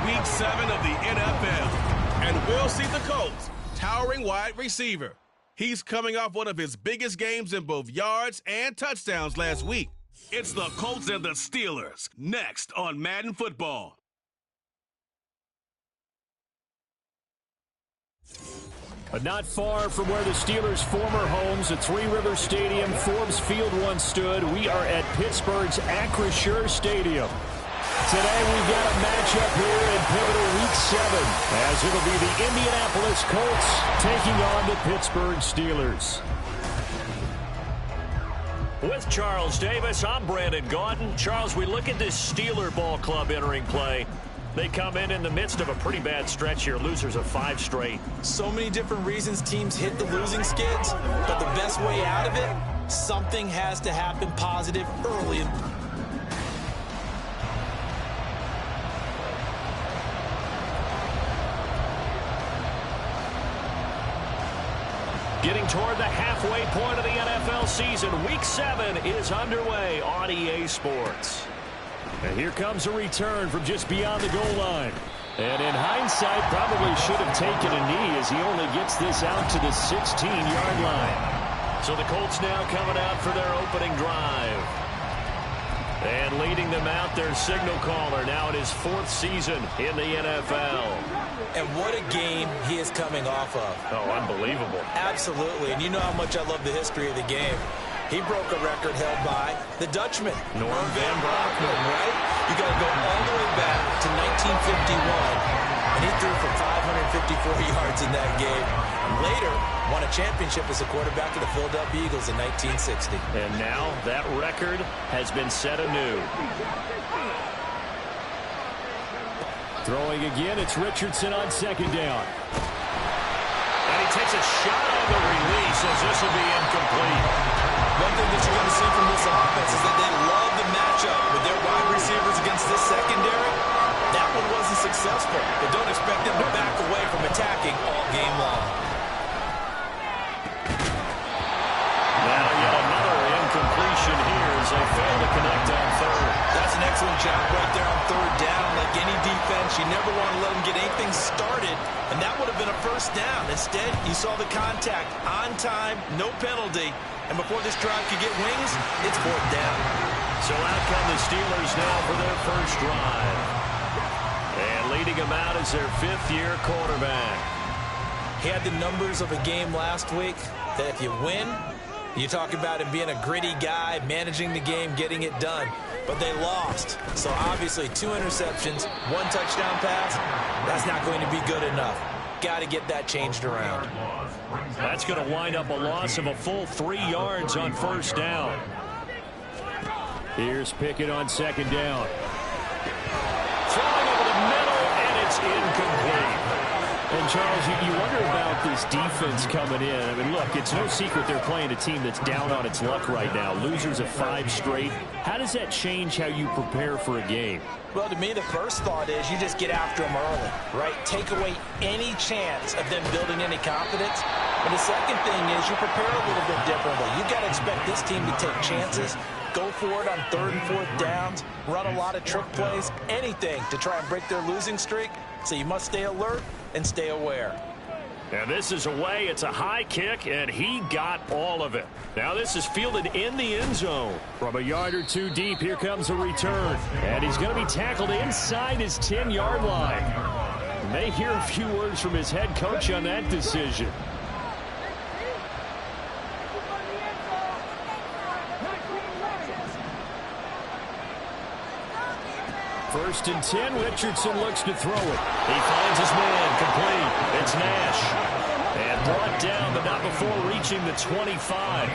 Week 7 of the NFL, and we'll see the Colts towering wide receiver. He's coming off one of his biggest games in both yards and touchdowns last week. It's the Colts and the Steelers, next on Madden Football. But not far from where the Steelers' former homes at Three Rivers Stadium, Forbes Field once stood, we are at Pittsburgh's Acrisure Stadium. Today we've got a matchup here in pivotal Week 7, as it'll be the Indianapolis Colts taking on the Pittsburgh Steelers. With Charles Davis, I'm Brandon Gaudin. Charles, we look at this Steeler ball club entering play. They come in the midst of a pretty bad stretch here, losers of 5 straight. So many different reasons teams hit the losing skids, but the best way out of it, something has to happen positive early. Getting toward the halfway point of the NFL season, Week 7 is underway on EA Sports. And here comes a return from just beyond the goal line. And in hindsight, probably should have taken a knee as he only gets this out to the 16-yard line. So the Colts now coming out for their opening drive. And leading them out, their signal caller, now in his 4th season in the NFL. And what a game he is coming off of. Oh, unbelievable. Absolutely. And you know how much I love the history of the game. He broke a record held by the Dutchman, Norm Van Brocklin, right? You got to go all the way back to 1951. And he threw for 554 yards in that game. And later, won a championship as a quarterback for the Philadelphia Eagles in 1960. And now that record has been set anew. Throwing again, it's Richardson on 2nd down. And he takes a shot on the release as this will be incomplete. One thing that you're going to see from this offense is that they love the matchup with their wide receivers against this secondary. That one wasn't successful, but don't expect them to back away from attacking all game long. Now yet another incompletion here as they fail to connect on 3rd. That's an excellent job right there on 3rd down. Like any defense, you never want to let them get anything started, and that would have been a 1st down. Instead, you saw the contact on time, no penalty, and before this drive could get wings, it's 4th down. So out come the Steelers now for their 1st drive. And leading them out is their 5th-year quarterback. He had the numbers of a game last week that if you win, you talk about him being a gritty guy, managing the game, getting it done. But they lost. So obviously 2 interceptions, 1 touchdown pass, that's not going to be good enough. Got to get that changed around. That's going to wind up a loss of a full 3 yards on 1st down. Here's Pickett on 2nd down. Throwing over the middle, and it's incomplete. And, Charles, you wonder about this defense coming in. I mean, look, it's no secret they're playing a team that's down on its luck right now. Losers of 5 straight. How does that change how you prepare for a game? Well, to me, the first thought is you just get after them early, right? Take away any chance of them building any confidence. And the second thing is you prepare a little bit differently. You got to expect this team to take chances, go for it on 3rd and 4th downs, run a lot of trick plays, anything to try and break their losing streak. So you must stay alert and stay aware. And this is away. It's a high kick, and he got all of it. Now this is fielded in the end zone. From a yard or 2 deep, here comes a return. And he's going to be tackled inside his 10-yard line. May hear a few words from his head coach on that decision. First and 10, Richardson looks to throw it. He finds his man, complete. It's Nash. And brought down, but not before reaching the 25.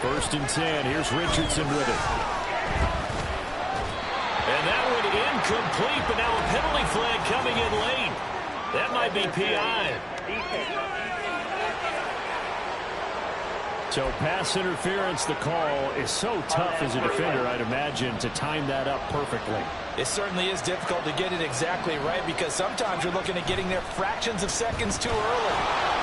First and 10, here's Richardson with it. And that one incomplete, but now a penalty flag coming in late. That might be PI. So pass interference, the call is so tough as a defender, I'd imagine, to time that up perfectly. It certainly is difficult to get it exactly right because sometimes you're looking at getting there fractions of seconds too early.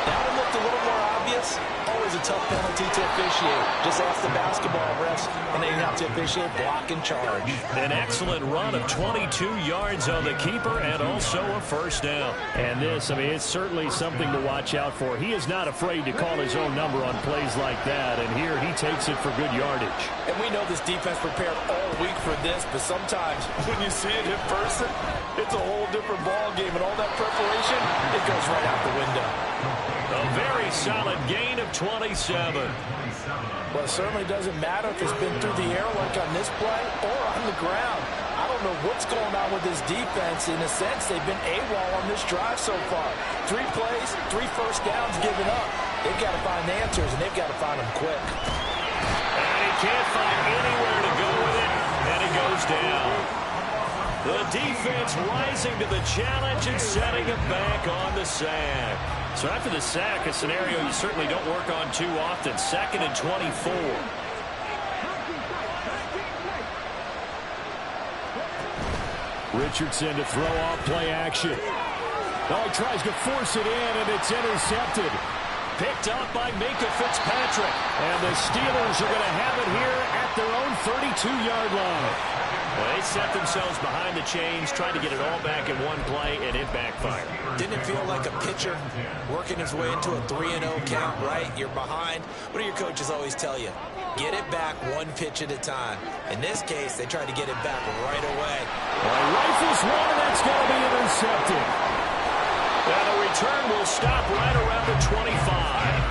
That one looked a little more obvious. Always a tough penalty to officiate. Just ask the basketball refs, and they have to officiate block and charge. An excellent run of 22 yards on the keeper and also a first down. And this, I mean, it's certainly something to watch out for. He is not afraid to call his own number on plays like that, and here he takes it for good yardage. And we know this defense prepared all week for this, but sometimes when you see it in person, it's a whole different ball game, and all that preparation, it goes right out the window. A very solid gain of 27. Well, it certainly doesn't matter if it's been through the air like on this play or on the ground. I don't know what's going on with this defense. In a sense, they've been AWOL on this drive so far. 3 plays, 3 first downs given up. They've got to find answers, and they've got to find them quick. And he can't find anywhere to go with it, and he goes down. The defense rising to the challenge and setting him back on the sack. So after the sack, a scenario you certainly don't work on too often. 2nd and 24. Richardson to throw off play action. Oh, he tries to force it in, and it's intercepted. Picked up by Minka Fitzpatrick. And the Steelers are going to have it here at their own 32-yard line. Well, they set themselves behind the chains, tried to get it all back in one play, and it backfired. Didn't it feel like a pitcher working his way into a 3-0 count, right? You're behind. What do your coaches always tell you? Get it back one pitch at a time. In this case, they tried to get it back right away. Well, rifles one, and that's going to be intercepted. Now the return will stop right around the 25.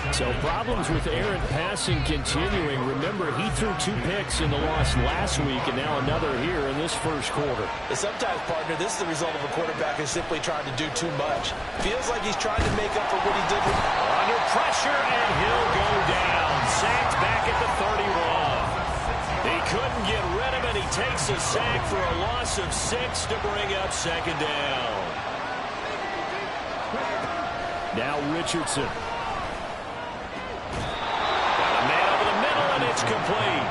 So problems with errant passing continuing. Remember, he threw 2 picks in the loss last week, and now another here in this first quarter. And sometimes, partner, this is the result of a quarterback who's simply trying to do too much. Feels like he's trying to make up for what he did. Under pressure, and he'll go down. Sacked back at the 31. He couldn't get rid of it. He takes a sack for a loss of 6 to bring up 2nd down. Now Richardson. It's complete.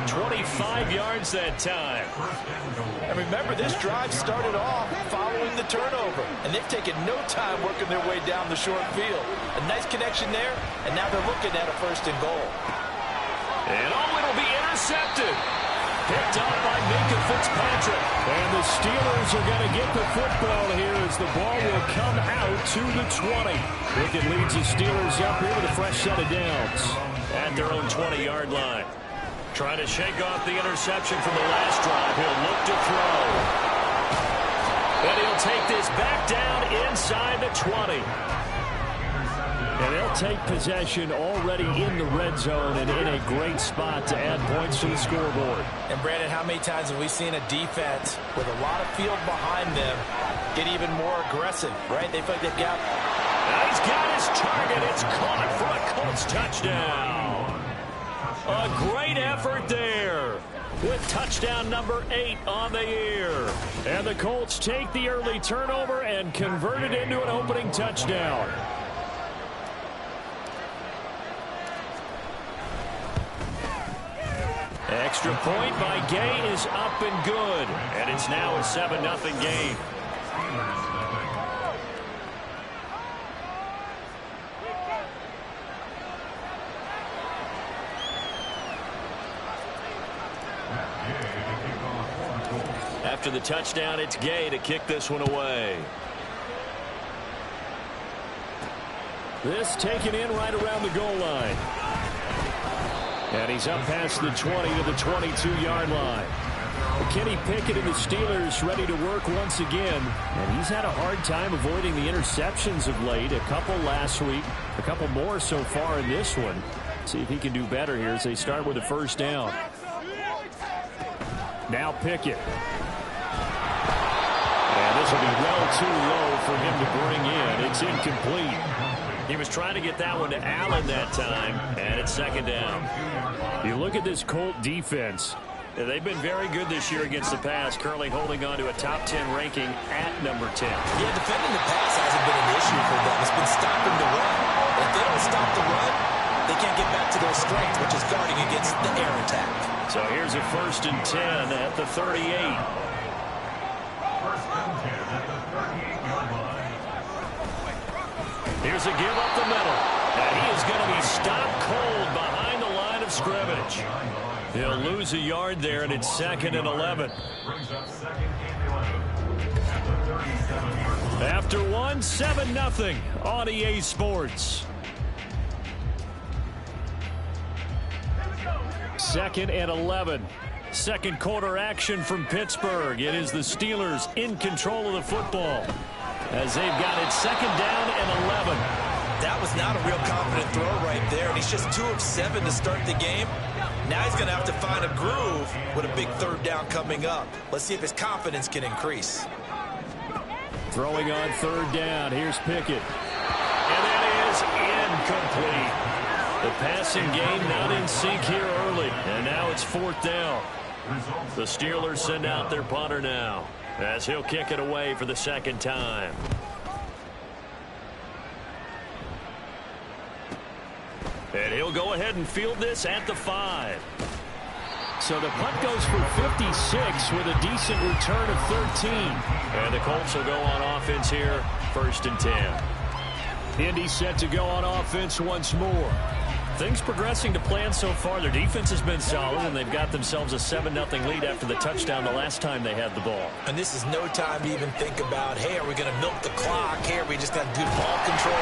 25 yards that time. And remember, this drive started off following the turnover. And they've taken no time working their way down the short field. A nice connection there, and now they're looking at a 1st and goal. And it'll be intercepted. Picked up by Minka Fitzpatrick. And the Steelers are going to get the football here as the ball will come out to the 20. Pickett leads the Steelers up here with a fresh set of downs. At their own 20-yard line. Trying to shake off the interception from the last drive. He'll look to throw. And he'll take this back down inside the 20. And they'll take possession already in the red zone and in a great spot to add points to the scoreboard. And, Brandon, how many times have we seen a defense with a lot of field behind them get even more aggressive, right? They feel like they've got... Now he's got his target. It's caught for a Colts touchdown. A great effort there with touchdown number 8 on the year. And the Colts take the early turnover and convert it into an opening touchdown. Extra point by Gay is up and good. And it's now a 7-0 game. After the touchdown, it's Gay to kick this one away. This taken in right around the goal line. And he's up past the 20 to the 22-yard line. Kenny Pickett and the Steelers ready to work once again. And he's had a hard time avoiding the interceptions of late. A couple last week, a couple more so far in this one. See if he can do better here as they start with a 1st down. Now Pickett. And this will be well too low for him to bring in. It's incomplete. He was trying to get that one to Allen that time, and it's 2nd down. You look at this Colt defense. Yeah, they've been very good this year against the pass, currently holding on to a top 10 ranking at number 10. Yeah, defending the pass hasn't been an issue for them. It's been stopping the run. If they don't stop the run, they can't get back to their strength, which is guarding against the air attack. So here's a 1st and 10 at the 38. Here's a give up the middle. And he is going to be stopped cold behind the line of scrimmage. He'll lose a yard there, and it's 2nd and 11. After one, 7-0 on EA Sports. 2nd and 11. Second quarter action from Pittsburgh. It is the Steelers in control of the football as they've got it 2nd down and 11. That was not a real confident throw right there, and he's just 2 of 7 to start the game. Now he's going to have to find a groove with a big 3rd down coming up. Let's see if his confidence can increase. Throwing on 3rd down. Here's Pickett. And that is incomplete. The passing game not in sync here early. And now it's 4th down. The Steelers send out their punter now as he'll kick it away for the 2nd time. And he'll go ahead and field this at the 5. So the punt goes for 56 with a decent return of 13. And the Colts will go on offense here, 1st and 10. Indy set to go on offense once more. Things progressing to plan so far. Their defense has been solid, and they've got themselves a 7-0 lead after the touchdown the last time they had the ball. And this is no time to even think about, hey, are we going to milk the clock? Hey, are we just got good ball control?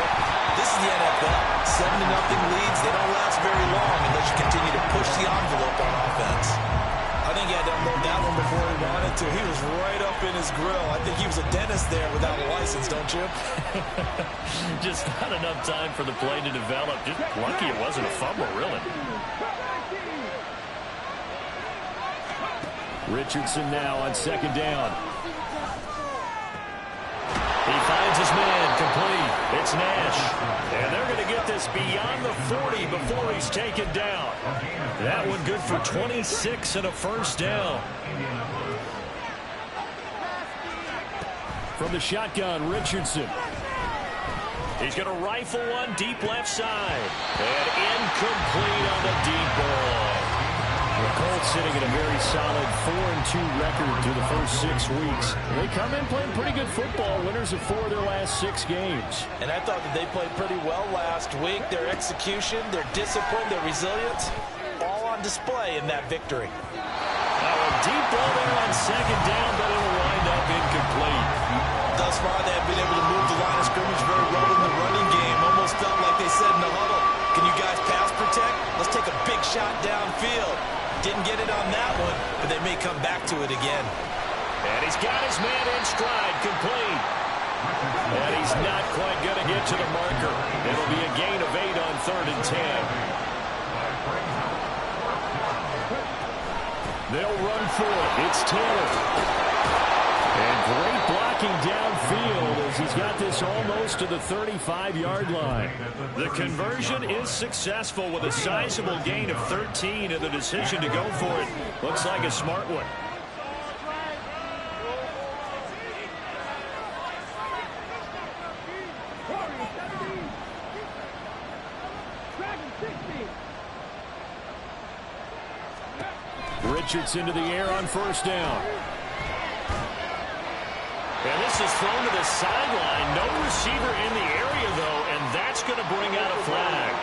This is the NFL. 7-0 leads, they don't last very long unless you continue to push the envelope on offense. I think he had to unload that one before he wanted to. He was right up in his grill. I think he was a dentist there without a license, don't you? Just not enough time for the play to develop. Just lucky it wasn't a fumble, really. Richardson now on 2nd down. He finds his man complete. It's Nash. And they're going to get this beyond the 40 before he's taken down. That one good for 26 and a 1st down. From the shotgun, Richardson. He's going to rifle one deep left side. And incomplete on the deep ball. The Colts sitting at a very solid 4-2 record through the first 6 weeks. They come in playing pretty good football, winners of 4 of their last 6 games. And I thought that they played pretty well last week. Their execution, their discipline, their resilience, all on display in that victory. Now a deep ball there on 2nd down, but it'll wind up incomplete. Thus far, they have been able to move the line of scrimmage very well in the running game. Almost felt like they said in the huddle, can you guys pass protect? Let's take a big shot downfield. Didn't get it on that one, but they may come back to it again. And he's got his man in stride, complete. And he's not quite going to get to the marker. It'll be a gain of 8 on 3rd and 10. They'll run for it. It's Taylor. And great blocking downfield as he's got this almost to the 35-yard line. The conversion is successful with a sizable gain of 13, and the decision to go for it looks like a smart one. Richardson to the air on 1st down. And this is thrown to the sideline. No receiver in the area, though, and that's going to bring out a flag.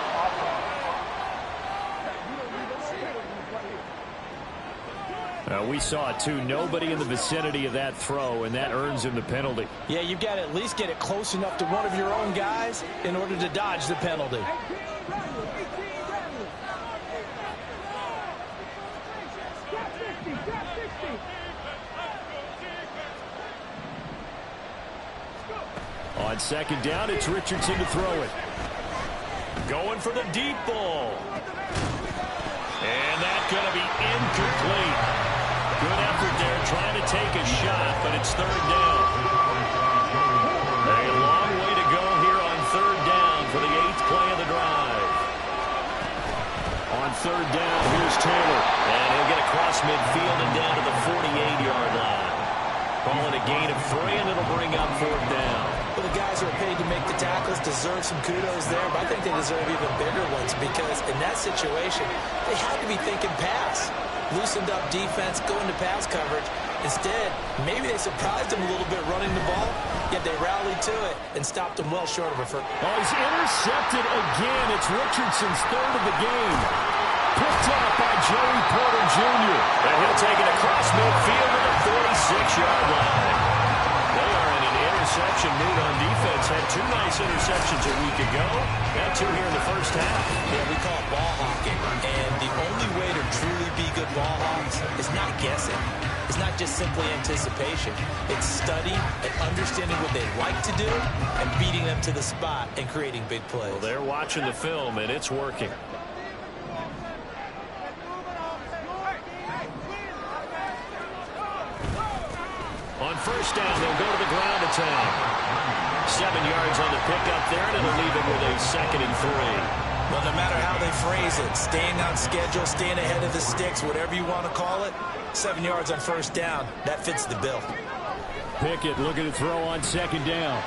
We saw it, too. Nobody in the vicinity of that throw, and that earns him the penalty. Yeah, you've got to at least get it close enough to one of your own guys in order to dodge the penalty. On 2nd down, it's Richardson to throw it. Going for the deep ball. And that's going to be incomplete. Good effort there trying to take a shot, but it's 3rd down. A long way to go here on 3rd down for the 8th play of the drive. On 3rd down, here's Taylor. And he'll get across midfield. a gain of 3, and it'll bring up 4th down. Well, the guys who are paid to make the tackles deserve some kudos there, but I think they deserve even bigger ones because in that situation, they had to be thinking pass. Loosened up defense, go into pass coverage. Instead, maybe they surprised him a little bit running the ball, yet they rallied to it and stopped him well short of a first. Oh, he's intercepted again. It's Richardson's 3rd of the game. Picked up by Joey Porter Jr. And he'll take it across midfield to the 46-yard line. They are in an interception mood on defense. Had 2 nice interceptions a week ago. Got 2 here in the first half. Yeah, we call it ball hawking. And the only way to truly be good ball hawks is not guessing. It's not just simply anticipation. It's studying and understanding what they like to do and beating them to the spot and creating big plays. Well, they're watching the film, and it's working. On first down, they'll go to the ground attack. 7 yards on the pickup there, and it'll leave it with a 2nd and 3. Well, no matter how they phrase it, staying on schedule, staying ahead of the sticks, whatever you want to call it, 7 yards on first down, that fits the bill. Pickett looking to throw on 2nd down.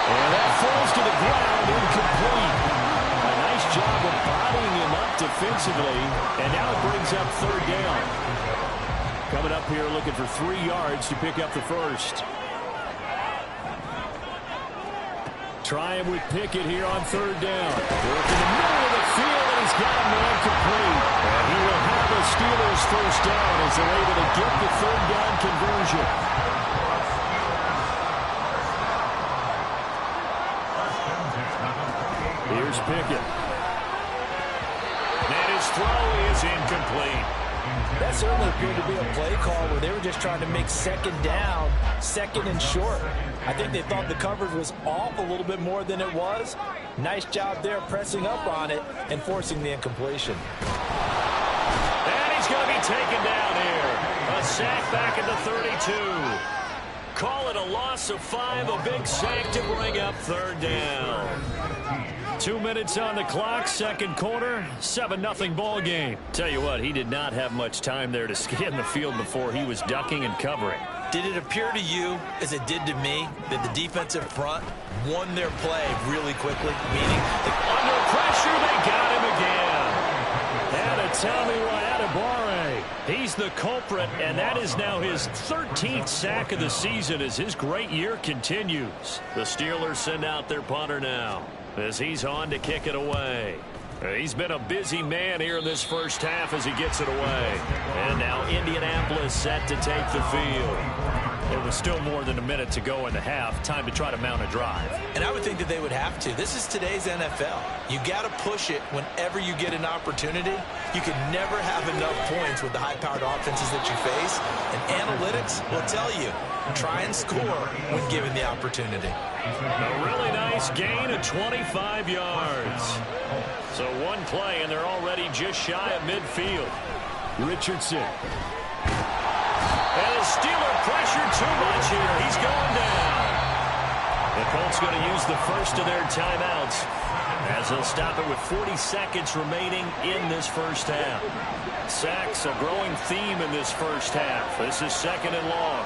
And that falls to the ground, incomplete. A nice job of bodying him up defensively, and now it brings up 3rd down. Coming up here looking for 3 yards to pick up the first. Try him with Pickett here on 3rd down. Working the middle of the field, and he's got a man complete. And he will have a Steelers first down as they're able to get the 3rd down conversion. Here's Pickett. And his throw is incomplete. That certainly appeared to be a play call where they were just trying to make 2nd down, 2nd and short. I think they thought the coverage was off a little bit more than it was. Nice job there pressing up on it and forcing the incompletion. And he's going to be taken down here. A sack back at the 32. Call it a loss of 5, a big sack to bring up 3rd down. 2 minutes on the clock, 2nd quarter, 7-0 ball game. Tell you what, he did not have much time there to scan the field before he was ducking and covering. Did it appear to you, as it did to me, that the defensive front won their play really quickly? Meaning, under pressure, they got him again. And a Tommy Adebawore. He's the culprit, and that is now his 13th sack of the season as his great year continues. The Steelers send out their punter now as he's on to kick it away. He's been a busy man here in this first half as he gets it away. And now Indianapolis set to take the field. It was still more than a minute to go in the half. Time to try to mount a drive. And I would think that they would have to. This is today's NFL. You got to push it whenever you get an opportunity. You can never have enough points with the high-powered offenses that you face. And analytics will tell you, try and score when given the opportunity. A really nice gain of 25 yards. So one play, and they're already just shy of midfield. Richardson. And the Steeler pressure too much here. He's going down. The Colts going to use the first of their timeouts as they'll stop it with 40 seconds remaining in this first half. Sacks, a growing theme in this first half. This is 2nd and long.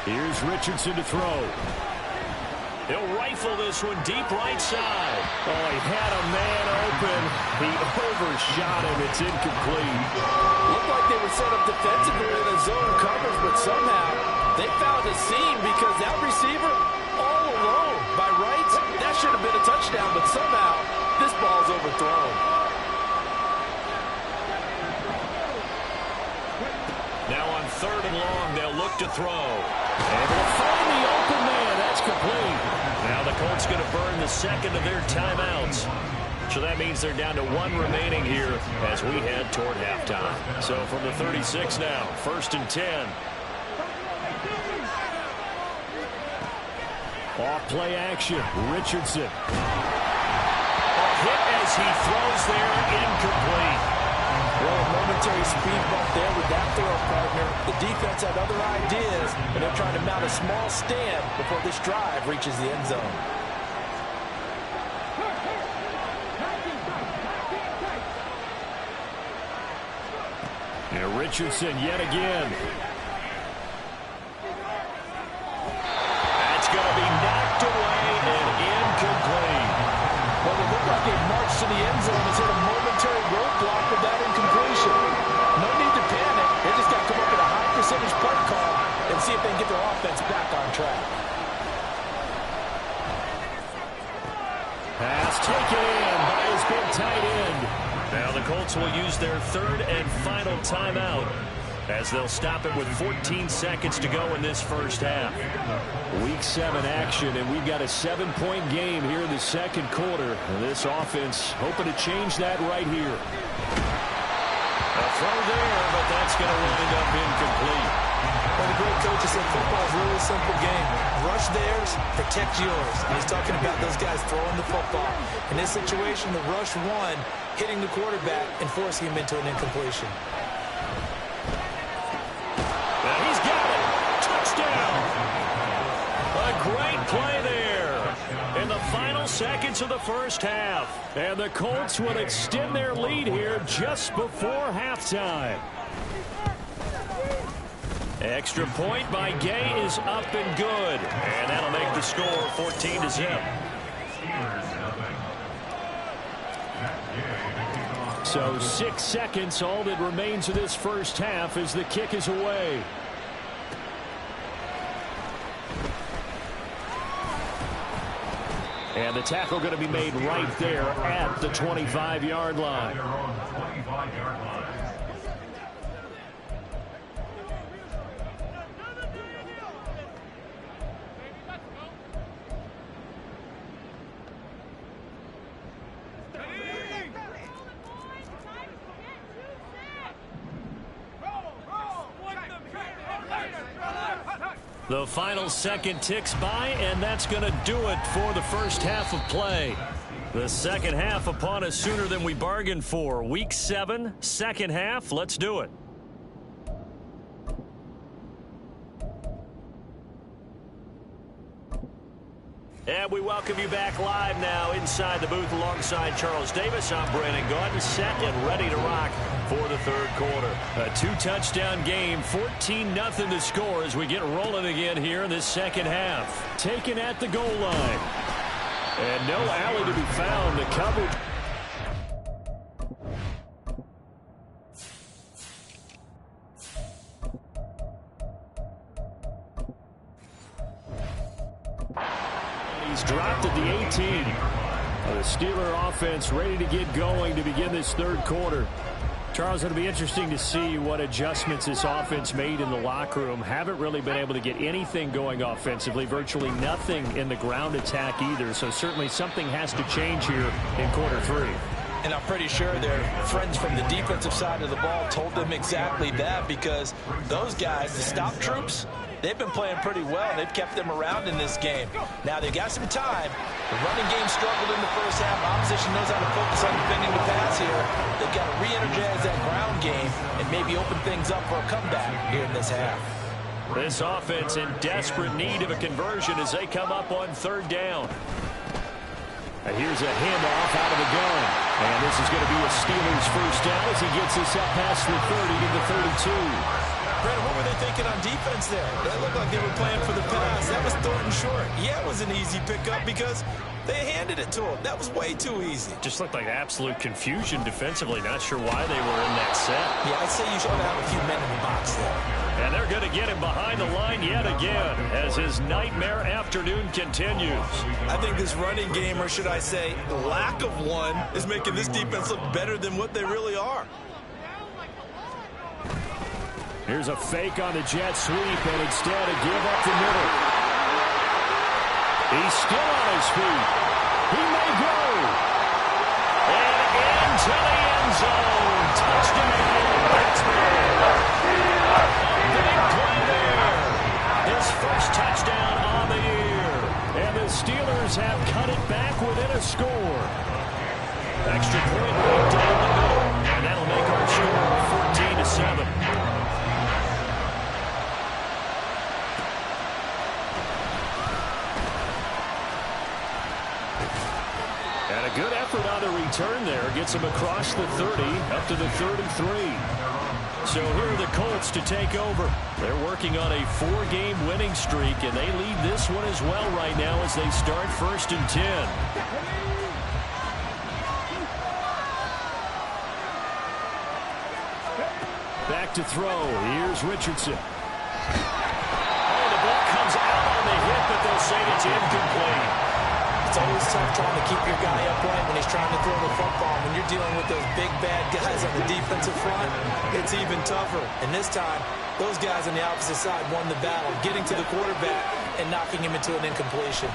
Here's Richardson to throw. He'll rifle this one deep right side. Oh, he had a man open. He overshot him. It's incomplete. Looked like they were set up defensively in a zone coverage, but somehow they found a seam because that receiver all alone by rights. That should have been a touchdown, but somehow this ball's overthrown. Now on 3rd and long, they'll look to throw. And they'll find the open man. That's complete. Now the Colts going to burn the 2nd of their timeouts. So that means they're down to 1 remaining here as we head toward halftime. So from the 36 now, 1st and 10. Off play action, Richardson. A hit as he throws there, incomplete. Well, a momentary speed bump there with that throw partner. The defense had other ideas, and they're trying to mount a small stand before this drive reaches the end zone. And Richardson yet again. That's going to be knocked away and incomplete. Well, it looked like they marched to the end zone and hit a momentary roadblock with that incompletion. No need to panic. They just got to come up with a high percentage play call and see if they can get their offense back on track. Pass taken in by his big tight end. Now the Colts will use their third and final timeout as they'll stop it with 14 seconds to go in this first half. Week 7 action, and we've got a 7-point game here in the second quarter. And this offense hoping to change that right here. A throw there, but that's going to wind up incomplete. Well, the great coach said football is really a simple game. Rush theirs, protect yours. And he's talking about those guys throwing the football. In this situation, the rush one, hitting the quarterback and forcing him into an incompletion. And he's got it. Touchdown. A great play there in the final seconds of the first half. And the Colts will extend their lead here just before halftime. Extra point by Gay is up and good. And that'll make the score 14-0. So 6 seconds, all that remains of this first half as the kick is away. And the tackle going to be made right there at the 25-yard line. The final second ticks by, and that's going to do it for the first half of play. The second half upon us sooner than we bargained for. Week 7, second half. Let's do it. And we welcome you back live now inside the booth alongside Charles Davis. I'm Brandon Gaudin, set and ready to rock for the third quarter. A 2-touchdown game, 14-0 the score as we get rolling again here in this second half. Taken at the goal line. And no alley to be found. The coverage. He's dropped at the 18. The Steeler offense ready to get going to begin this third quarter. Charles, it'll be interesting to see what adjustments this offense made in the locker room. Haven't really been able to get anything going offensively. Virtually nothing in the ground attack either. So certainly something has to change here in quarter 3. And I'm pretty sure their friends from the defensive side of the ball told them exactly that, because those guys, the stop troops, they've been playing pretty well. They've kept them around in this game. Now they've got some time. The running game struggled in the first half. Opposition knows how to focus on defending the pass here. They've got to re-energize that ground game and maybe open things up for a comeback here in this half. This offense in desperate need of a conversion as they come up on third down. And here's a handoff out of the gun. And this is going to be a Steelers first down as he gets this up past the 30 to the 32. Brandon, what were they thinking on defense there? That looked like they were playing for the pass. That was Thornton short. Yeah, it was an easy pickup because they handed it to him. That was way too easy. Just looked like absolute confusion defensively. Not sure why they were in that set. Yeah, I'd say you should have a few men in the box there. And they're going to get him behind the line yet again as his nightmare afternoon continues. I think this running game, or should I say lack of one, is making this defense look better than what they really are. Here's a fake on the jet sweep, and instead a give up the middle. He's still on his feet. He may go. And into the end zone. Touchdown. Big play there. His first touchdown on the year. And the Steelers have cut it back within a score. Extra point right down the middle. And that'll make our score 14-7. Good effort on the return there. Gets him across the 30, up to the 33. So here are the Colts to take over. They're working on a 4-game winning streak, and they lead this one as well right now as they start 1st and 10. Back to throw. Here's Richardson. Oh, the ball comes out on the hit, but they'll say it's incomplete. It's always tough trying to keep your guy upright when he's trying to throw the football. When you're dealing with those big, bad guys on the defensive front, it's even tougher. And this time, those guys on the opposite side won the battle, getting to the quarterback and knocking him into an incompletion.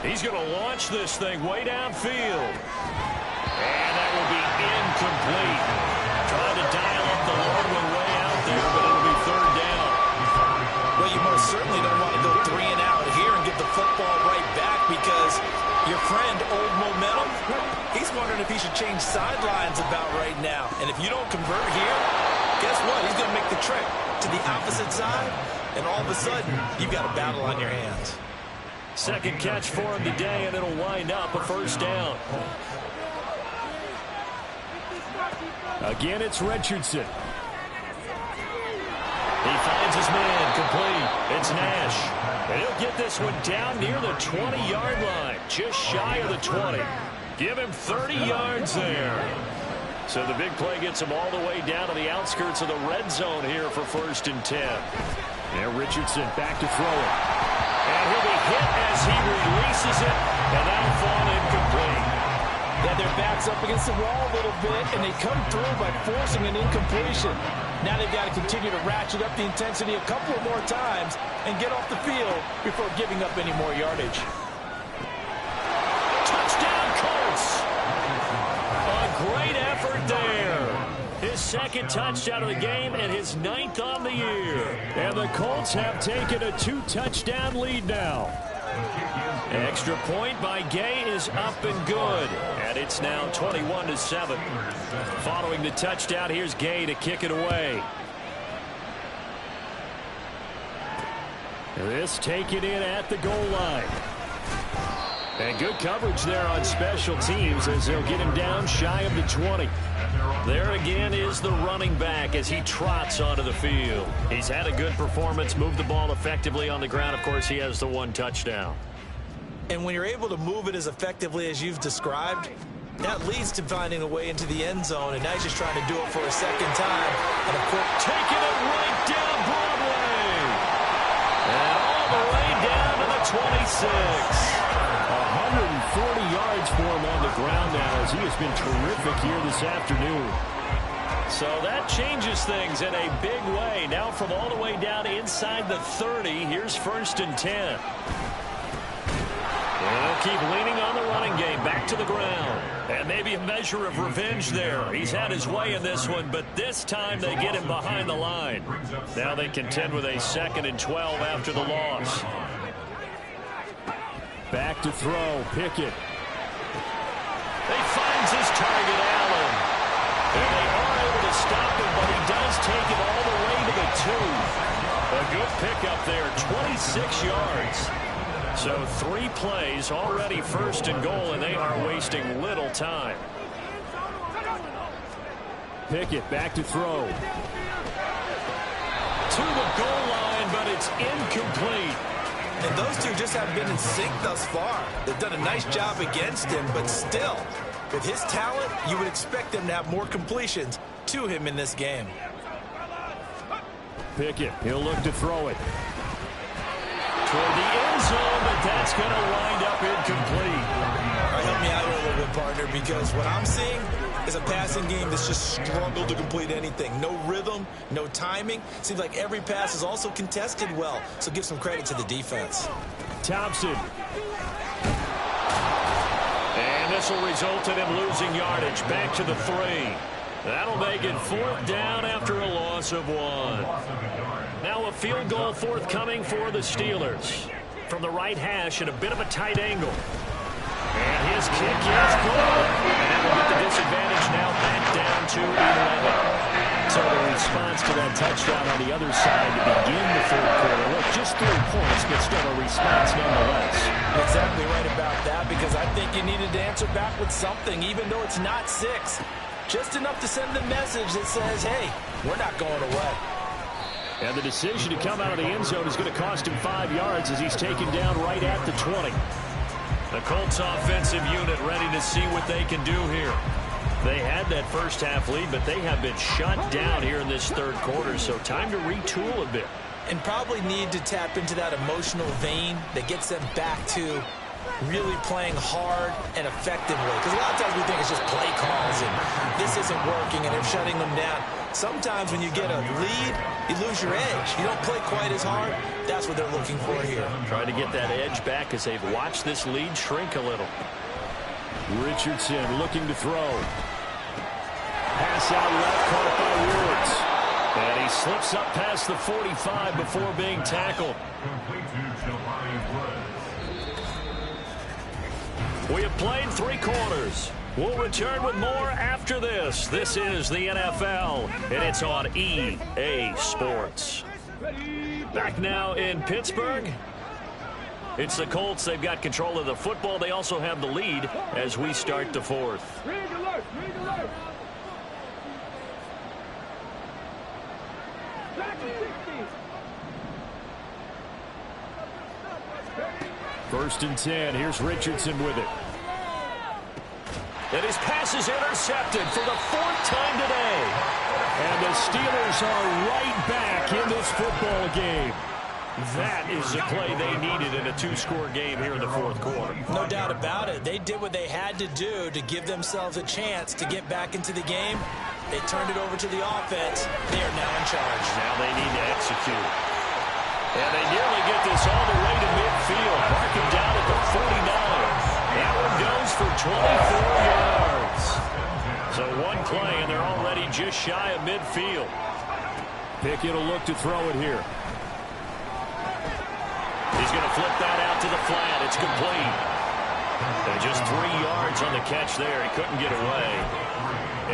He's going to launch this thing way downfield. And that will be incomplete. Trying to dial up the long one way out there, but it'll be 3rd down. Well, you most certainly don't want to go 3 and out here and get the football right back because your friend, Old Momentum, he's wondering if he should change sidelines about right now. And if you don't convert here, guess what? He's going to make the trek to the opposite side, and all of a sudden, you've got a battle on your hands. Second catch for him today, and it'll wind up a 1st down. Again, it's Richardson. He finds his man, complete. It's Nash. And he'll get this one down near the 20-yard line, just shy of the 20. Give him 30 yards there. So the big play gets him all the way down to the outskirts of the red zone here for 1st and 10. There, Richardson back to throw it. And he'll be hit as he releases it, and that'll fall incomplete. Yeah, their back's up against the wall a little bit, and they come through by forcing an incompletion. Now they've got to continue to ratchet up the intensity a couple of more times and get off the field before giving up any more yardage. Touchdown, Colts! A great effort there. His 2nd touchdown of the game and his 9th on the year. And the Colts have taken a 2-touchdown lead now. Extra point by Gay is up and good. And it's now 21-7. Following the touchdown, here's Gay to kick it away. This taken in at the goal line. And good coverage there on special teams as they'll get him down shy of the 20. There again is the running back as he trots onto the field. He's had a good performance, moved the ball effectively on the ground. Of course, he has the 1 touchdown. And when you're able to move it as effectively as you've described, that leads to finding a way into the end zone, and now he's just trying to do it for a 2nd time. And of course, taking it right down Broadway. And all the way down to the 26. 140 yards for him on the ground now as he has been terrific here this afternoon. So that changes things in a big way. Now from all the way down inside the 30, here's 1st and 10. And they'll keep leaning on the running game, back to the ground. And maybe a measure of revenge there. He's had his way in this one, but this time they get him behind the line. Now they contend with a 2nd and 12 after the loss. Back to throw, Pickett. He finds his target, Allen. And they are able to stop him, but he does take it all the way to the 2. A good pickup there, 26 yards. So 3 plays, already 1st and goal, and they are wasting little time. Pickett back to throw. To the goal line, but it's incomplete. and those two just haven't been in sync thus far. They've done a nice job against him, but still, with his talent, you would expect them to have more completions to him in this game. Pickett, he'll look to throw it toward the end zone, but that's going to wind up incomplete. All right, help me out here a little bit, partner, because what I'm seeing is a passing game that's just struggled to complete anything. No rhythm, no timing. Seems like every pass is also contested well, so give some credit to the defense. Thompson. And this will result in him losing yardage. Back to the 3. That'll make it 4th down after a loss of 1. Now a field goal forthcoming for the Steelers. From the right hash at a bit of a tight angle. And his kick is good. And we'll get the disadvantage now back down to 11. So the response to that touchdown on the other side to begin the 3rd quarter. Look, just 3 points, but still a response nonetheless. Exactly right about that, because I think you needed to answer back with something, even though it's not 6. Just enough to send the message that says, hey, we're not going away. And the decision to come out of the end zone is going to cost him 5 yards as he's taken down right at the 20. The Colts offensive unit ready to see what they can do here. They had that first half lead, but they have been shut down here in this third quarter, so time to retool a bit. And probably need to tap into that emotional vein that gets them back to really playing hard and effectively. Because a lot of times we think it's just play calls and this isn't working and they're shutting them down. Sometimes when you get a lead, you lose your edge. You don't play quite as hard. That's what they're looking for here. Trying to get that edge back as they've watched this lead shrink a little. Richardson looking to throw. Pass out left, caught by Woods. And he slips up past the 45 before being tackled. We have played 3 quarters. We'll return with more after this. This is the NFL, and it's on EA Sports. Back now in Pittsburgh. It's the Colts. They've got control of the football. They also have the lead as we start the fourth. First and 10. Here's Richardson with it. And his pass is intercepted for the 4th time today. And the Steelers are right back in this football game. That is the play they needed in a 2-score game here in the 4th quarter. No doubt about it. They did what they had to do to give themselves a chance to get back into the game. They turned it over to the offense. They are now in charge. Now they need to execute. And they nearly get this all the way to midfield. Mark him down at the 49. That one goes for 24 yards. So one play, and they're already just shy of midfield. Pickett will look to throw it here. He's going to flip that out to the flat. It's complete. And just 3 yards on the catch there. He couldn't get away.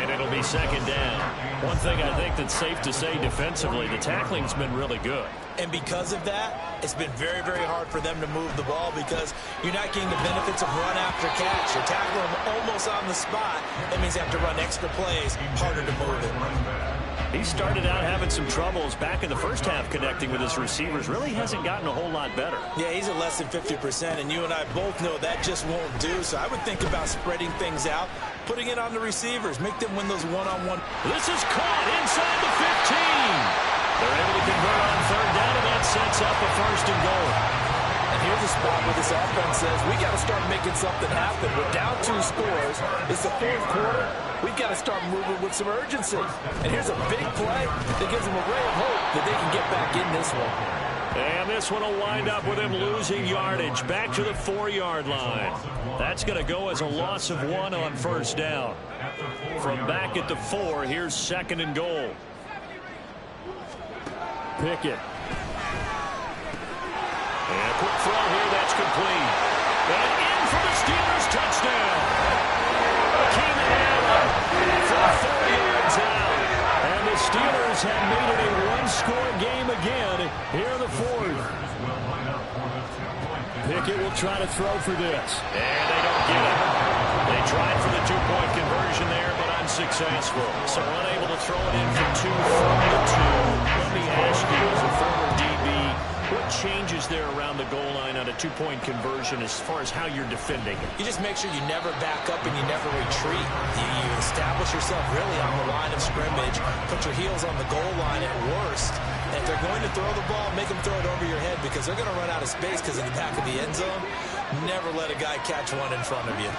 And it'll be second down. One thing I think that's safe to say defensively, the tackling's been really good. And because of that, it's been very, very hard for them to move the ball because you're not getting the benefits of run after catch. You're tackling them almost on the spot. That means you have to run extra plays, harder to move it. He started out having some troubles back in the first half connecting with his receivers. Really hasn't gotten a whole lot better. Yeah, he's at less than 50%, and you and I both know that just won't do. So I would think about spreading things out, putting it on the receivers, make them win those one-on-one. This is caught inside the 15. They're able to convert on third down, and that sets up a 1st and goal. And here's a spot where this offense says, we got to start making something happen. We're down 2 scores. It's the 4th quarter. We've got to start moving with some urgency. And here's a big play that gives them a ray of hope that they can get back in this one. And this one will wind up with him losing yardage back to the 4-yard line. That's going to go as a loss of 1 on first down. From back at the 4, here's 2nd and goal. Pickett. And a quick throw here, that's complete. And in for the Steelers touchdown. Keenan Allen from 4 yards out. And the Steelers have made it a 1-score game again here in the 4th. Pickett will try to throw for this. And they don't get it. They tried for the 2-point conversion there, but unsuccessful. So unable to throw it in for 2 from the 2. Let me ask you, as a former DB, what changes there around the goal line on a 2-point conversion as far as how you're defending it? You just make sure you never back up and you never retreat. You establish yourself really on the line of scrimmage, put your heels on the goal line at worst. And if they're going to throw the ball, make them throw it over your head because they're going to run out of space because of the back of the end zone. Never let a guy catch one in front of you.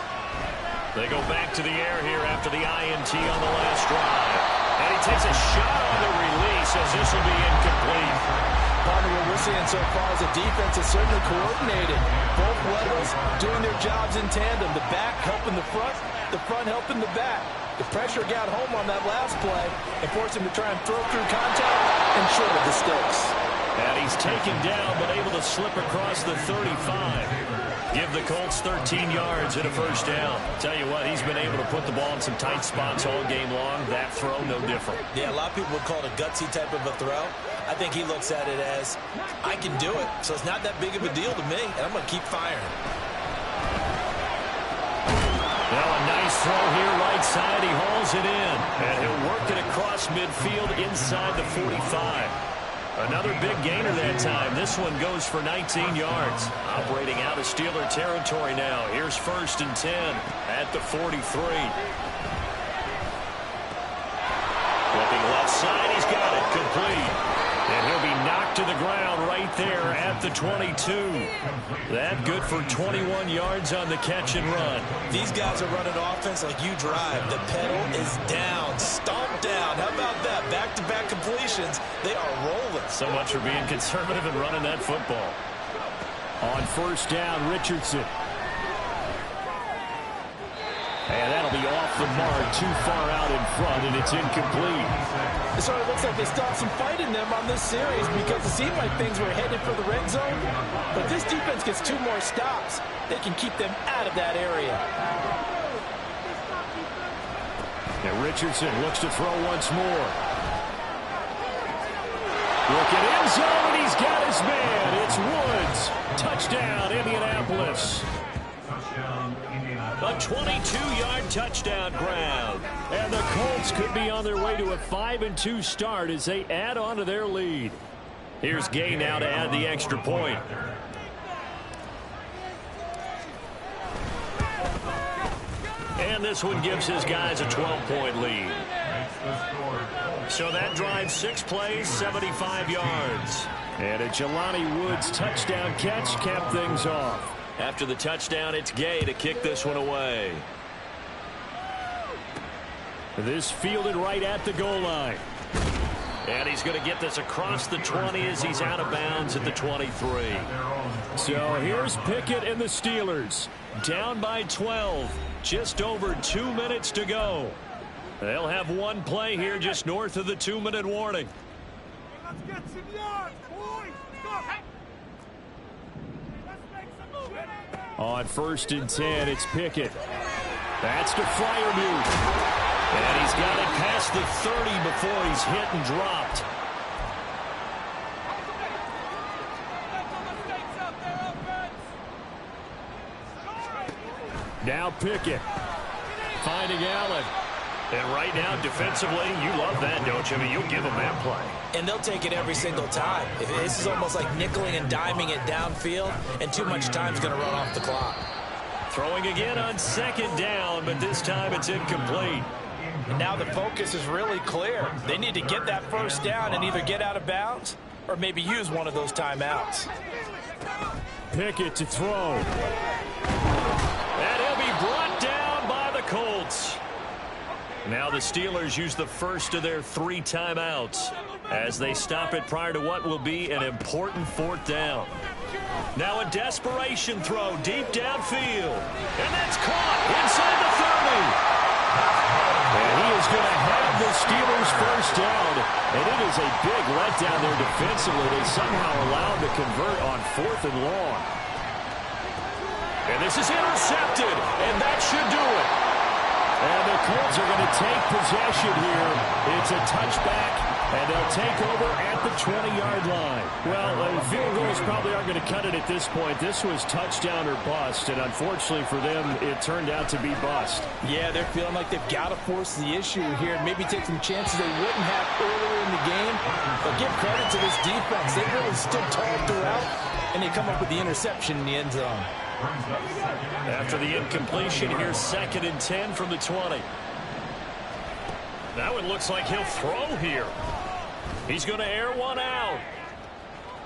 They go back to the air here after the INT on the last drive. And he takes a shot on the release as this will be incomplete. Partner, what we're seeing so far is the defense is certainly coordinated. Both levels doing their jobs in tandem. The back helping the front helping the back. The pressure got home on that last play and forced him to try and throw through contact and short of the sticks. And he's taken down but able to slip across the 35. Give the Colts 13 yards and a first down. Tell you what, he's been able to put the ball in some tight spots all game long. That throw, no different. Yeah, a lot of people would call it a gutsy type of a throw. I think he looks at it as, I can do it, so it's not that big of a deal to me, and I'm going to keep firing. Now a nice throw here right side. He hauls throws it in, and he'll work it across midfield inside the 45. Another big gainer that time. This one goes for 19 yards. Operating out of Steeler territory now. Here's 1st and 10 at the 43. Flipping left side, he's got it complete. And he'll be knocked to the ground right there at the 22. That good for 21 yards on the catch and run. These guys are running offense like you drive. The pedal is down, stomped down. How about that? Back-to-back completions. They are rolling. So much for being conservative and running that football. On 1st down, Richardson. And that'll be off the mark, too far out in front, and it's incomplete. It sort of looks like they stopped some fight in them on this series because it seemed like things were headed for the red zone. But this defense gets 2 more stops. They can keep them out of that area. And Richardson looks to throw once more. Look at end zone, and he's got his man. It's Woods. Touchdown, Indianapolis. A 22-yard touchdown grab. And the Colts could be on their way to a 5-2 start as they add on to their lead. Here's Gay now to add the extra point. And this one gives his guys a 12-point lead. So that drive 6 plays, 75 yards. And a Jelani Woods touchdown catch capped things off. After the touchdown, it's Gay to kick this one away. This fielded right at the goal line. And he's going to get this across the 20 as he's out of bounds at the 23. So here's Pickett and the Steelers. Down by 12. Just over 2 minutes to go. They'll have one play here just north of the 2-minute warning. Let's get some yards, boys. Go. On 1st and 10, it's Pickett. That's to Freiermuth. And he's got it past the 30 before he's hit and dropped. Now Pickett. Finding Allen. And right now, defensively, you love that, don't you? I mean, you'll give them that play. And they'll take it every single time. This is almost like nickeling and diming it downfield, and too much time's going to run off the clock. Throwing again on 2nd down, but this time it's incomplete. And now the focus is really clear. They need to get that 1st down and either get out of bounds or maybe use one of those timeouts. Pickett to throw. And he'll be brought down by the Colts. Now the Steelers use the first of their 3 timeouts as they stop it prior to what will be an important 4th down. Now a desperation throw deep downfield. And that's caught inside the 30. And he is going to have the Steelers 1st down. And it is a big letdown there defensively. They somehow allow him to convert on 4th and long. And this is intercepted. And that should do it. And the Colts are going to take possession here. It's a touchback, and they'll take over at the 20-yard line. Well, field goals probably aren't going to cut it at this point. This was touchdown or bust, and unfortunately for them, it turned out to be bust. Yeah, they're feeling like they've got to force the issue here and maybe take some chances they wouldn't have earlier in the game. But give credit to this defense. They really stood tall throughout, and they come up with the interception in the end zone. After the incompletion, here's 2nd and 10 from the 20. That one looks like he'll throw here. He's going to air one out.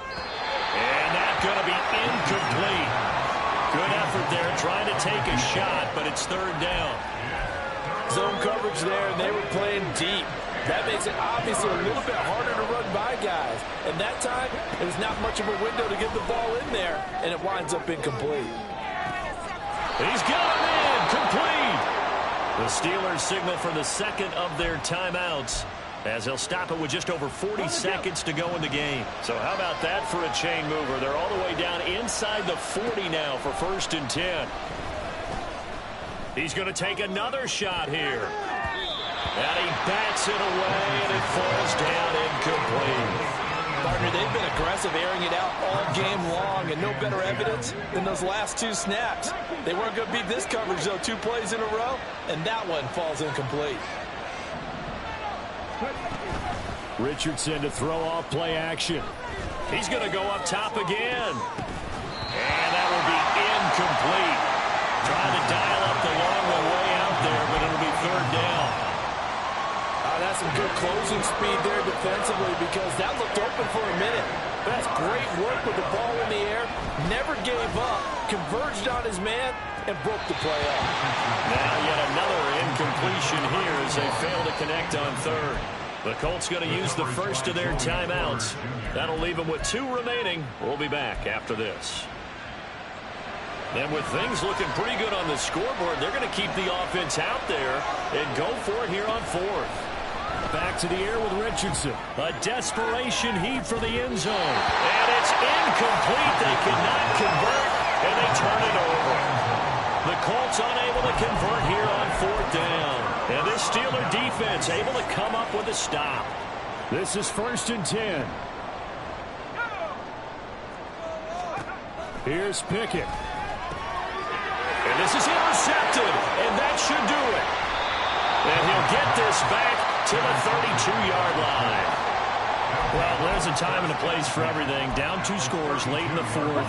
And that's going to be incomplete. Good effort there trying to take a shot, but it's 3rd down. Zone coverage there, and they were playing deep. That makes it obviously a little bit harder to run by guys. And that time, it was not much of a window to get the ball in there, and it winds up incomplete. He's got him in, complete. The Steelers signal for the 2nd of their timeouts as they'll stop it with just over 40 seconds to go in the game. So how about that for a chain mover? They're all the way down inside the 40 now for 1st and 10. He's going to take another shot here. And he bats it away, and it falls down incomplete. Partner, they've been aggressive, airing it out all game long, and no better evidence than those last 2 snaps. They weren't going to beat this coverage, though, 2 plays in a row, and that one falls incomplete. Richardson to throw off play action. He's going to go up top again. And that will be incomplete. Trying to dial up the long way out there, but it'll be third down. That's some good closing speed there defensively because that looked open for a minute. That's great work with the ball in the air. Never gave up. Converged on his man and broke the play up. Now yet another incompletion here as they fail to connect on third. The Colts going to use the first of their timeouts. That'll leave them with 2 remaining. We'll be back after this. And with things looking pretty good on the scoreboard, they're going to keep the offense out there and go for it here on fourth. Back to the air with Richardson. A desperation heave for the end zone. And it's incomplete. They cannot convert, and they turn it over. The Colts unable to convert here on fourth down. And this Steeler defense able to come up with a stop. This is 1st and 10. Here's Pickett. And this is intercepted, and that should do it. And he'll get this back to the 32-yard line. Well, there's a time and a place for everything. Down 2 scores late in the fourth.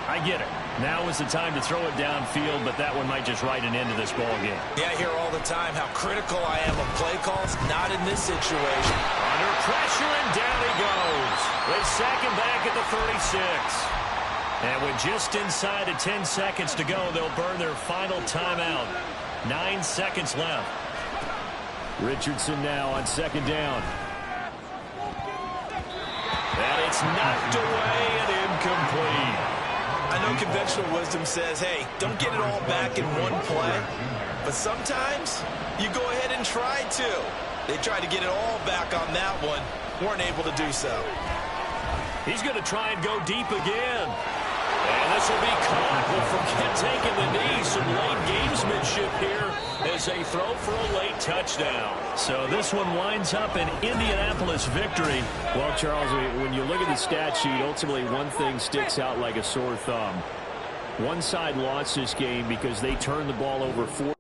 I get it. Now is the time to throw it downfield, but that one might just write an end to this ball game. Yeah, I hear all the time how critical I am of play calls. Not in this situation. Under pressure, and down he goes. They sack him back at the 36. And with just inside of 10 seconds to go, they'll burn their final timeout. 9 seconds left. Richardson now on 2nd down. And it's knocked away and incomplete. I know conventional wisdom says, hey, don't get it all back in one play. But sometimes you go ahead and try to. They tried to get it all back on that one. Weren't able to do so. He's going to try and go deep again. And this will be caught. We'll forget taking the knee. Some late gamesmanship here as they throw for a late touchdown. So this one winds up an Indianapolis victory. Well, Charles, when you look at the stat sheet, ultimately one thing sticks out like a sore thumb. One side lost this game because they turned the ball over 4